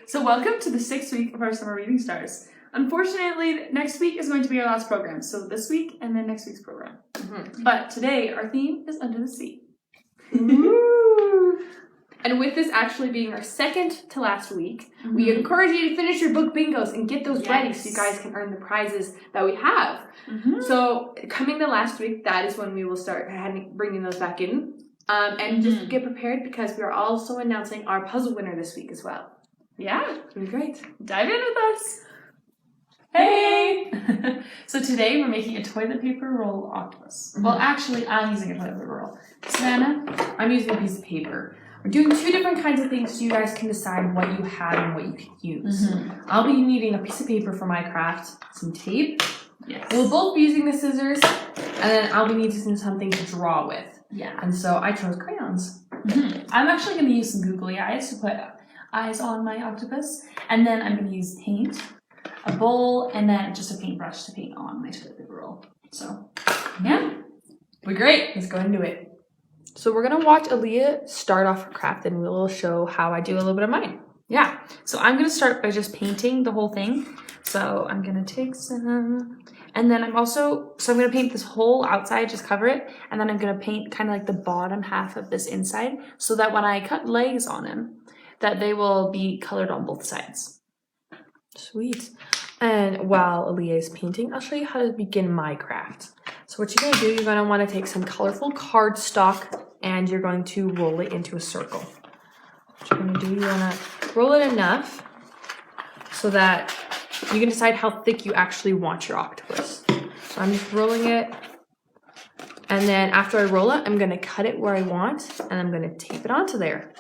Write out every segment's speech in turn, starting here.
So welcome to the 6th week of our summer reading stars. Unfortunately, next week is going to be our last program. So this week and then next week's program. But today our theme is Under the Sea. And with this actually being our second to last week, we encourage you to finish your book bingos and get those ready so you guys can earn the prizes that we have. So coming to last week, that is when we will start bringing those back in. And just get prepared because we are also announcing our puzzle winner this week as well. Yeah. It's going to be great. Dive in with us. Hey! So today we're making a toilet paper roll octopus. Well, actually, I'm using a toilet paper roll. Savannah? I'm using a piece of paper. We're doing two different kinds of things so you guys can decide what you have and what you can use. I'll be needing a piece of paper for my craft, some tape. Yes. We'll both be using the scissors, and then I'll be needing something to draw with. Yeah. And so I chose crayons. I'm actually going to use some googly eyes to put eyes on my octopus. And then I'm going to use paint, a bowl, and then just a paintbrush to paint on my toilet paper roll. So, yeah. We're great. Let's go and do it. So we're going to watch Aaliyah start off her craft and we'll show how I do a little bit of mine. Yeah. So I'm going to start by just painting the whole thing. So I'm going to take some, and then I'm going to paint this whole outside, just cover it. And then I'm going to paint kind of like the bottom half of this inside so that when I cut legs on him, that they will be colored on both sides. Sweet. And while Aaliyah is painting, I'll show you how to begin my craft. So what you're going to do, you're going to want to take some colorful cardstock and you're going to roll it into a circle. What you're going to do, you want to roll it enough so that you can decide how thick you actually want your octopus. So I'm just rolling it. And then after I roll it, I'm going to cut it where I want and I'm going to tape it onto there.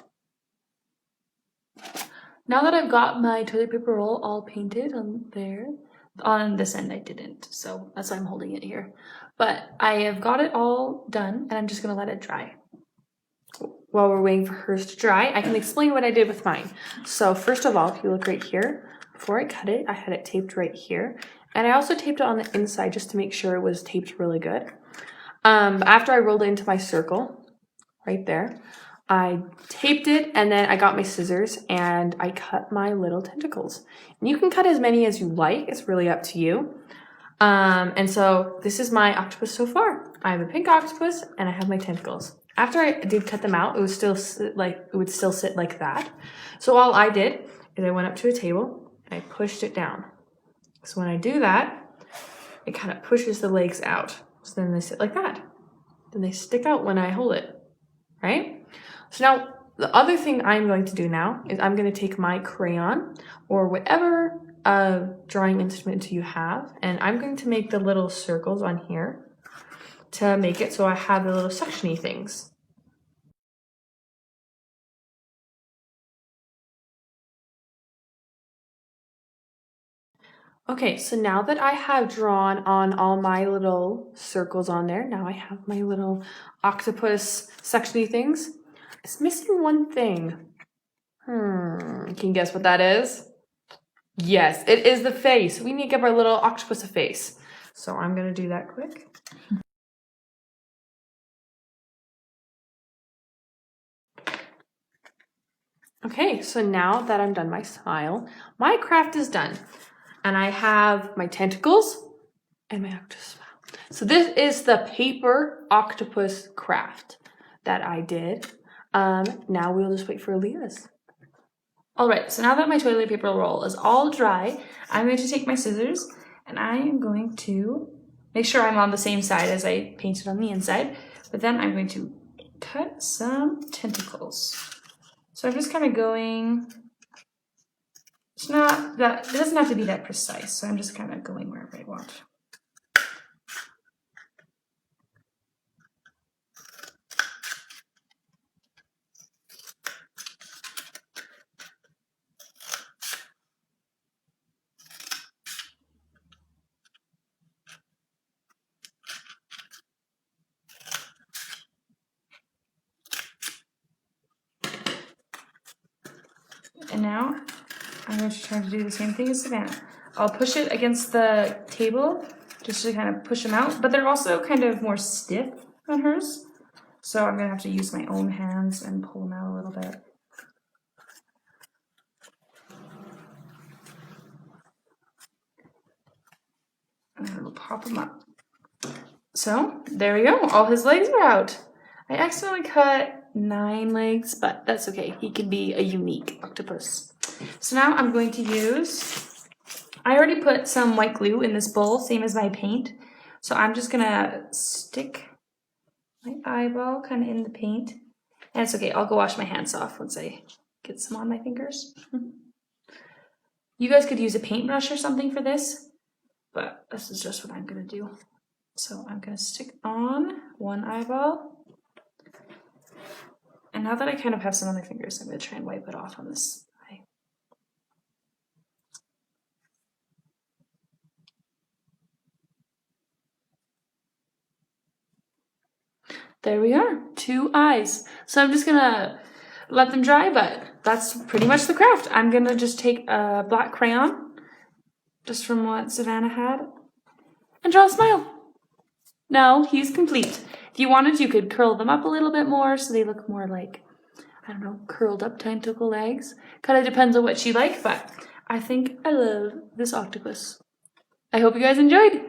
Now that I've got my toilet paper roll all painted on there, on this end I didn't, so that's why I'm holding it here. But I have got it all done and I'm just going to let it dry. While we're waiting for hers to dry, I can explain what I did with mine. So first of all, if you look right here, before I cut it, I had it taped right here. And I also taped it on the inside just to make sure it was taped really good. After I rolled it into my circle, right there, I taped it and then I got my scissors and I cut my little tentacles. And you can cut as many as you like. It's really up to you. And so this is my octopus so far. I have a pink octopus and I have my tentacles. After I did cut them out, it would still sit like that. So all I did is I went up to a table and I pushed it down. So when I do that, it kind of pushes the legs out. So then they sit like that. Then they stick out when I hold it, right? So now, the other thing I'm going to do now is I'm going to take my crayon or whatever drawing instrument you have, and I'm going to make the little circles on here to make it so I have the little sectiony things. Okay, so now that I have drawn on all my little circles on there, now I have my little octopus sectiony things. It's missing one thing. Can you guess what that is? Yes, it is the face. We need to give our little octopus a face. So I'm going to do that quick. Okay, so now that I'm done my smile, my craft is done. And I have my tentacles and my octopus smile. So this is the paper octopus craft that I did. Now we'll just wait for Aaliyah's. Alright, so now that my toilet paper roll is all dry, I'm going to take my scissors and I am going to make sure I'm on the same side as I painted on the inside, but then I'm going to cut some tentacles. So I'm just kind of going, it doesn't have to be that precise, so I'm just kind of going wherever I want. And now I'm going to try to do the same thing as Savannah. I'll push it against the table just to kind of push them out, but they're also kind of more stiff on hers. So I'm going to have to use my own hands and pull them out a little bit. And then we'll pop him up. So there we go. All his legs are out. I accidentally cut 9 legs, but that's okay. He can be a unique octopus. So now I'm going to use, I already put some white glue in this bowl, same as my paint. So I'm just gonna stick my eyeball kind of in the paint. And it's okay, I'll go wash my hands off once I get some on my fingers. You guys could use a paintbrush or something for this, but this is just what I'm gonna do. So I'm gonna stick on one eyeball. And now that I kind of have some on my fingers, I'm gonna try and wipe it off on this eye. There we are, 2 eyes. So I'm just gonna let them dry, but that's pretty much the craft. I'm gonna just take a black crayon, just from what Savannah had, and draw a smile. Now he's complete. If you wanted, you could curl them up a little bit more so they look more like, I don't know, curled up tentacle legs. Kind of depends on what you like, but I think I love this octopus. I hope you guys enjoyed.